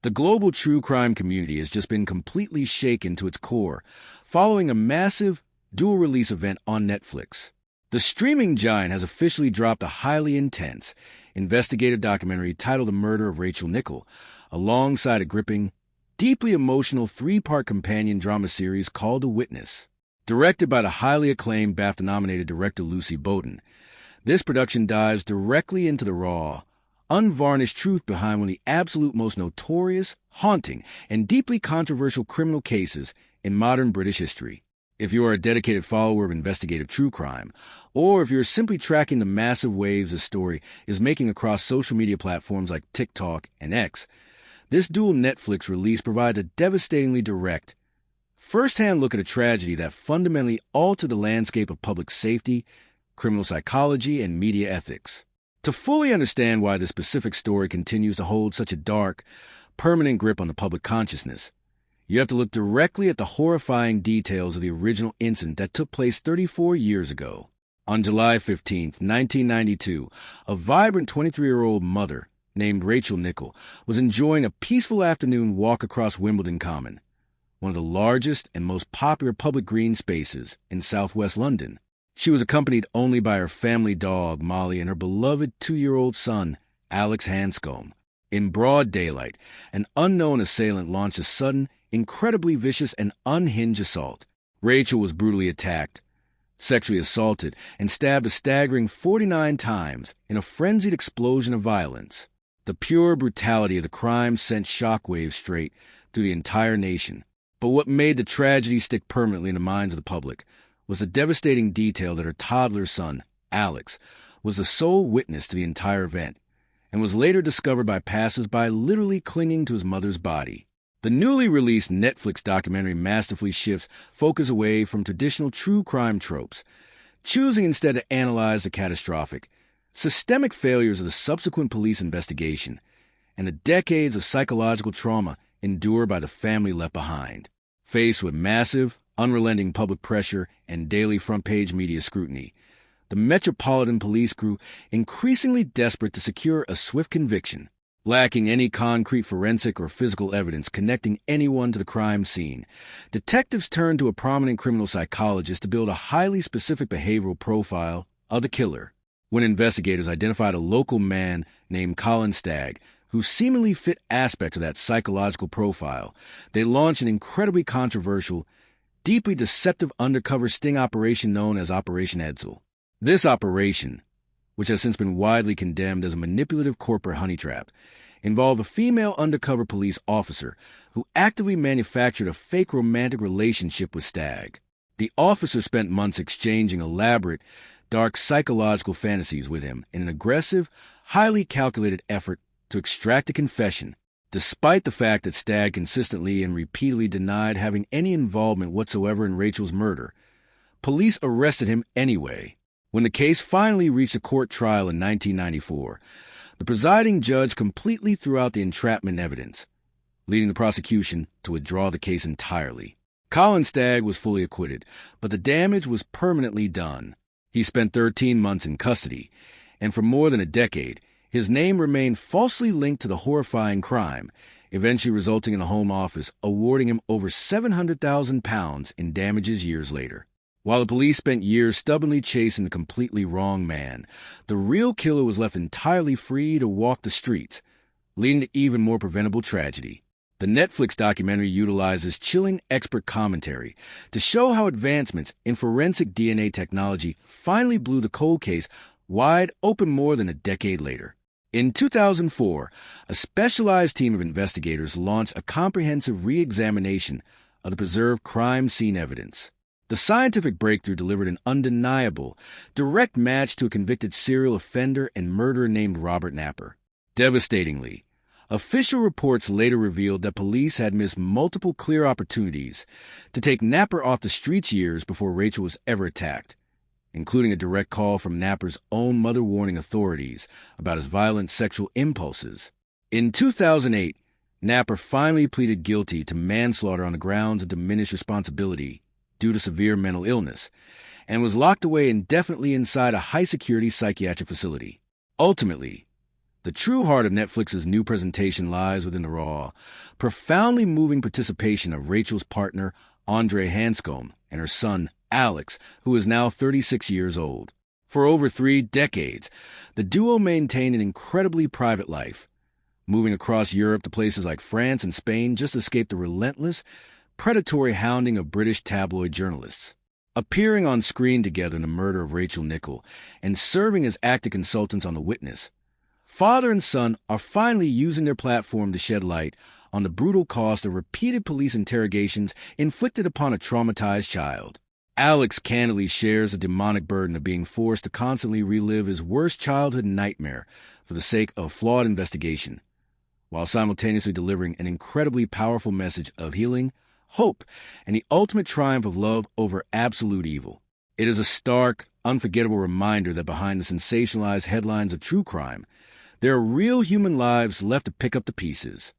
The global true crime community has just been completely shaken to its core following a massive dual-release event on Netflix. The streaming giant has officially dropped a highly intense, investigative documentary titled The Murder of Rachel Nickell, alongside a gripping, deeply emotional three-part companion drama series called A Witness. Directed by the highly acclaimed BAFTA-nominated director Lucy Bowden, this production dives directly into the raw, unvarnished truth behind one of the absolute most notorious, haunting, and deeply controversial criminal cases in modern British history. If you are a dedicated follower of investigative true crime, or if you're simply tracking the massive waves this story is making across social media platforms like TikTok and X, this dual Netflix release provides a devastatingly direct, first-hand look at a tragedy that fundamentally altered the landscape of public safety, criminal psychology, and media ethics. To fully understand why this specific story continues to hold such a dark, permanent grip on the public consciousness, you have to look directly at the horrifying details of the original incident that took place 34 years ago. On July 15, 1992, a vibrant 23-year-old mother named Rachel Nickell was enjoying a peaceful afternoon walk across Wimbledon Common, one of the largest and most popular public green spaces in southwest London. She was accompanied only by her family dog, Molly, and her beloved 2-year-old son, André Hanscombe. In broad daylight, an unknown assailant launched a sudden, incredibly vicious and unhinged assault. Rachel was brutally attacked, sexually assaulted, and stabbed a staggering 49 times in a frenzied explosion of violence. The pure brutality of the crime sent shockwaves straight through the entire nation. But what made the tragedy stick permanently in the minds of the public was the devastating detail that her toddler son, Alex, was the sole witness to the entire event, and was later discovered by passers-by literally clinging to his mother's body. The newly released Netflix documentary masterfully shifts focus away from traditional true crime tropes, choosing instead to analyze the catastrophic, systemic failures of the subsequent police investigation, and the decades of psychological trauma endured by the family left behind. Faced with massive, unrelenting public pressure and daily front-page media scrutiny, the Metropolitan Police grew increasingly desperate to secure a swift conviction. Lacking any concrete forensic or physical evidence connecting anyone to the crime scene, detectives turned to a prominent criminal psychologist to build a highly specific behavioral profile of the killer. When investigators identified a local man named Colin Stagg, who seemingly fit aspects of that psychological profile, they launched an incredibly controversial, deeply deceptive undercover sting operation known as Operation Edsel. This operation, which has since been widely condemned as a manipulative corporate honeytrap, involved a female undercover police officer who actively manufactured a fake romantic relationship with Stagg. The officer spent months exchanging elaborate, dark psychological fantasies with him in an aggressive, highly calculated effort to extract a confession, despite the fact that Stagg consistently and repeatedly denied having any involvement whatsoever in Rachel's murder. Police arrested him anyway. When the case finally reached a court trial in 1994, the presiding judge completely threw out the entrapment evidence, leading the prosecution to withdraw the case entirely. Colin Stagg was fully acquitted, but the damage was permanently done. He spent 13 months in custody, and for more than a decade, his name remained falsely linked to the horrifying crime, eventually resulting in the Home Office awarding him over £700,000 in damages years later. While the police spent years stubbornly chasing the completely wrong man, the real killer was left entirely free to walk the streets, leading to even more preventable tragedy. The Netflix documentary utilizes chilling expert commentary to show how advancements in forensic DNA technology finally blew the cold case wide open more than a decade later. In 2004, a specialized team of investigators launched a comprehensive re-examination of the preserved crime scene evidence. The scientific breakthrough delivered an undeniable, direct match to a convicted serial offender and murderer named Robert Napper. Devastatingly, official reports later revealed that police had missed multiple clear opportunities to take Napper off the streets years before Rachel was ever attacked, including a direct call from Napper's own mother warning authorities about his violent sexual impulses. In 2008, Napper finally pleaded guilty to manslaughter on the grounds of diminished responsibility due to severe mental illness, and was locked away indefinitely inside a high-security psychiatric facility. Ultimately, The true heart of Netflix's new presentation lies within the raw, profoundly moving participation of Rachel's partner, André Hanscombe, and her son, Alex, who is now 36 years old. For over 3 decades, the duo maintained an incredibly private life, moving across Europe to places like France and Spain just to escape the relentless, predatory hounding of British tabloid journalists. Appearing on screen together in The Murder of Rachel Nickell and serving as acting consultants on The Witness, father and son are finally using their platform to shed light on the brutal cost of repeated police interrogations inflicted upon a traumatized child. Alex candidly shares the demonic burden of being forced to constantly relive his worst childhood nightmare for the sake of a flawed investigation, while simultaneously delivering an incredibly powerful message of healing, hope, and the ultimate triumph of love over absolute evil. It is a stark, unforgettable reminder that behind the sensationalized headlines of true crime, there are real human lives left to pick up the pieces.